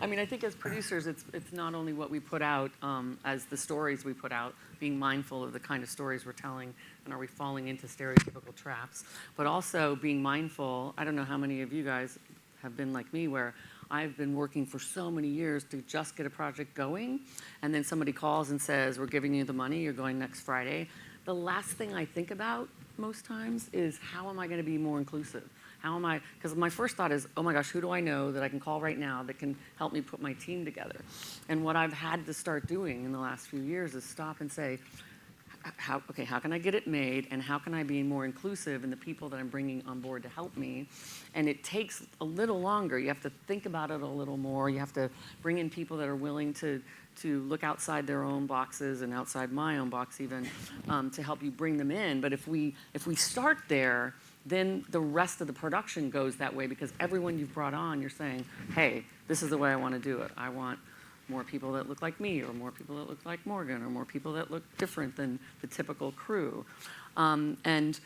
I mean, I think as producers, it's not only what we put out as the stories we put out, being mindful of the kind of stories we're telling, and are we falling into stereotypical traps, but also being mindful. I don't know how many of you guys have been like me, where I've been working for so many years to just get a project going, and then somebody calls and says, we're giving you the money, you're going next Friday. The last thing I think about most times is, how am I going to be more inclusive? How am I, because my first thought is, oh my gosh, who do I know that I can call right now that can help me put my team together? And what I've had to start doing in the last few years is stop and say, how can I get it made, and how can I be more inclusive in the people that I'm bringing on board to help me? And it takes a little longer. You have to think about it a little more. You have to bring in people that are willing to look outside their own boxes and outside my own box even, to help you bring them in. But if we start there, then the rest of the production goes that way, because everyone you've brought on, you're saying, hey, this is the way I want to do it. I want more people that look like me, or more people that look like Morgan, or more people that look different than the typical crew. And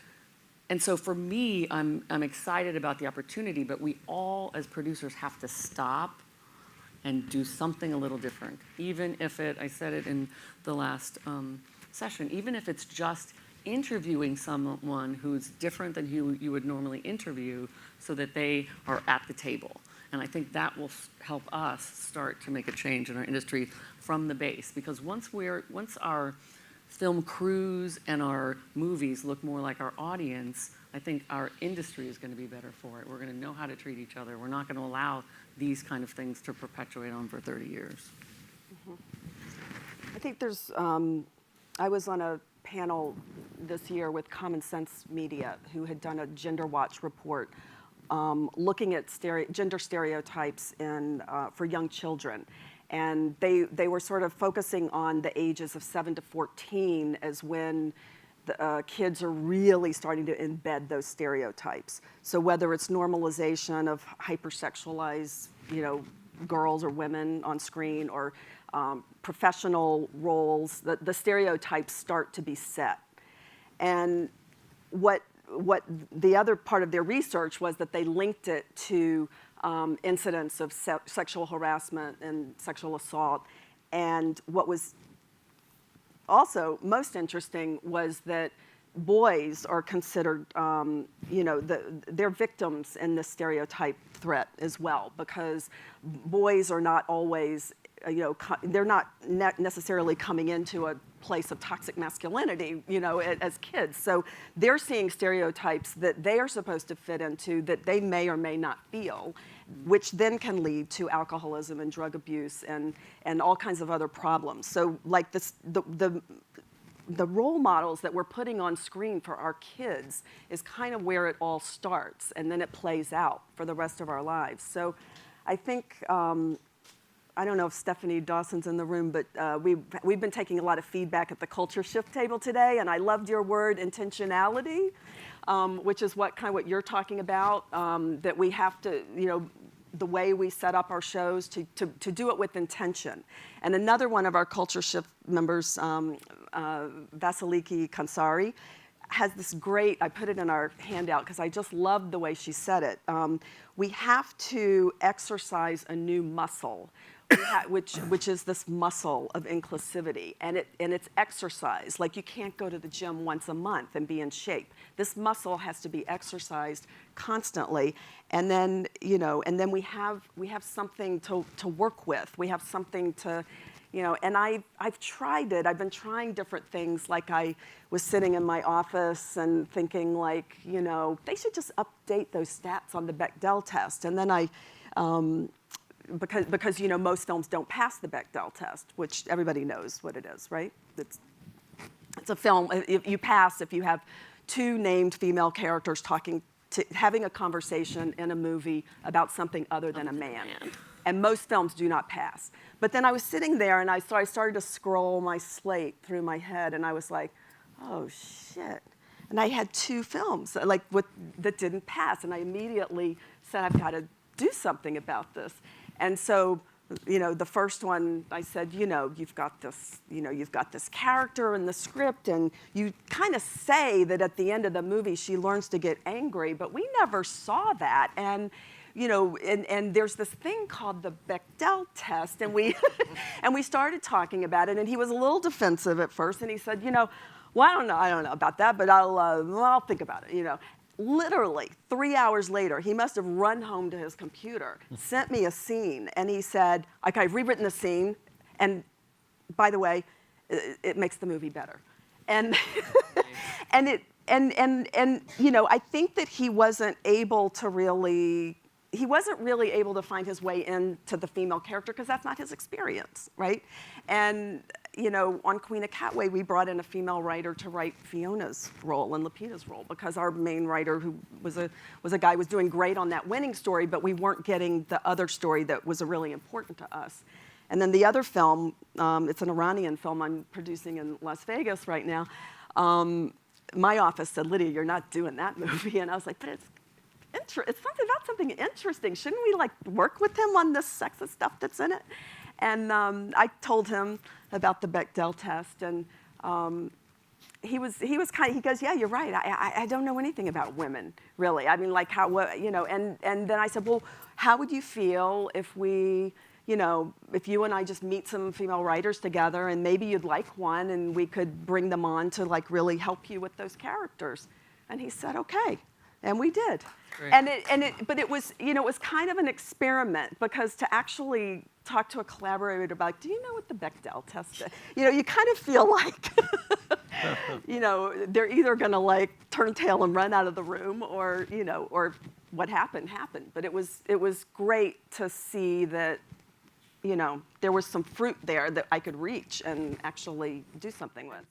so for me, I'm excited about the opportunity, but we all as producers have to stop and do something a little different. Even if I said it in the last session, even if it's just interviewing someone who's different than who you would normally interview, so that they are at the table. And I think that will help us start to make a change in our industry from the base. Because once our film crews and our movies look more like our audience, I think our industry is going to be better for it. We're going to know how to treat each other. We're not going to allow these kind of things to perpetuate on for 30 years. I think there's, I was on a panel this year with Common Sense Media, who had done a Gender Watch report looking at gender stereotypes for young children. And they were sort of focusing on the ages of 7 to 14 as when the kids are really starting to embed those stereotypes. So whether it's normalization of hypersexualized, girls or women on screen, or professional roles, the stereotypes start to be set. And what the other part of their research was that they linked it to incidents of sexual harassment and sexual assault. And what was also most interesting was that boys are considered, they're victims in this stereotype threat as well, because boys are not always, they're not necessarily coming into a place of toxic masculinity, as kids. So they're seeing stereotypes that they are supposed to fit into that they may or may not feel, which then can lead to alcoholism and drug abuse and all kinds of other problems. So like this, the role models that we're putting on screen for our kids is kind of where it all starts, and then it plays out for the rest of our lives. So I think, I don't know if Stephanie Dawson's in the room, but we've been taking a lot of feedback at the Culture Shift table today, and I loved your word, intentionality, which is what you're talking about, that we have to, the way we set up our shows to do it with intention. And another one of our Culture Shift members, Vasiliki Kansari, has this great, I put it in our handout because I just loved the way she said it. We have to exercise a new muscle, which is this muscle of inclusivity, and it's exercise. Like, you can't go to the gym once a month and be in shape. This muscle has to be exercised constantly, and then and then we have something to work with. We have something to, and I've tried it. I've been trying different things. Like, I was sitting in my office and thinking, like, they should just update those stats on the Bechdel test, and then I. Because most films don't pass the Bechdel test, which everybody knows what it is, right? It's a film. If you pass if you have two named female characters having a conversation in a movie about something other than a man. And most films do not pass. But then I was sitting there, and I started to scroll my slate through my head, and I was like, oh shit. And I had two films that didn't pass, and I immediately said, I've got to do something about this. And so, the first one, I said, you've got this character in the script, and you kind of say that at the end of the movie she learns to get angry, but we never saw that. And, and there's this thing called the Bechdel Test, and we and we started talking about it, and he was a little defensive at first, and he said, well, I don't know about that, but I'll think about it, Literally 3 hours later, he must have run home to his computer, sent me a scene, and he said, okay, I've rewritten the scene, and by the way, it makes the movie better. And I think that he wasn't really able to find his way into the female character because that's not his experience, right? And on Queen of Catway, we brought in a female writer to write Fiona's role and Lupita's role because our main writer, who was a guy, was doing great on that winning story, but we weren't getting the other story that was really important to us. And then the other film, it's an Iranian film I'm producing in Las Vegas right now. My office said, Lydia, you're not doing that movie. And I was like, but it's something interesting. Shouldn't we work with him on this sexist stuff that's in it? And I told him about the Bechdel test, and he goes, yeah, you're right. I don't know anything about women, really. I mean, and then I said, well, how would you feel if if you and I just meet some female writers together, and maybe you'd like one, and we could bring them on to really help you with those characters? And he said, okay. And we did. Great. But it was, it was kind of an experiment, because to actually talk to a collaborator about, do you know what the Bechdel test is? You kind of feel like, they're either going to turn tail and run out of the room, or, or what happened. But it was great to see that, there was some fruit there that I could reach and actually do something with.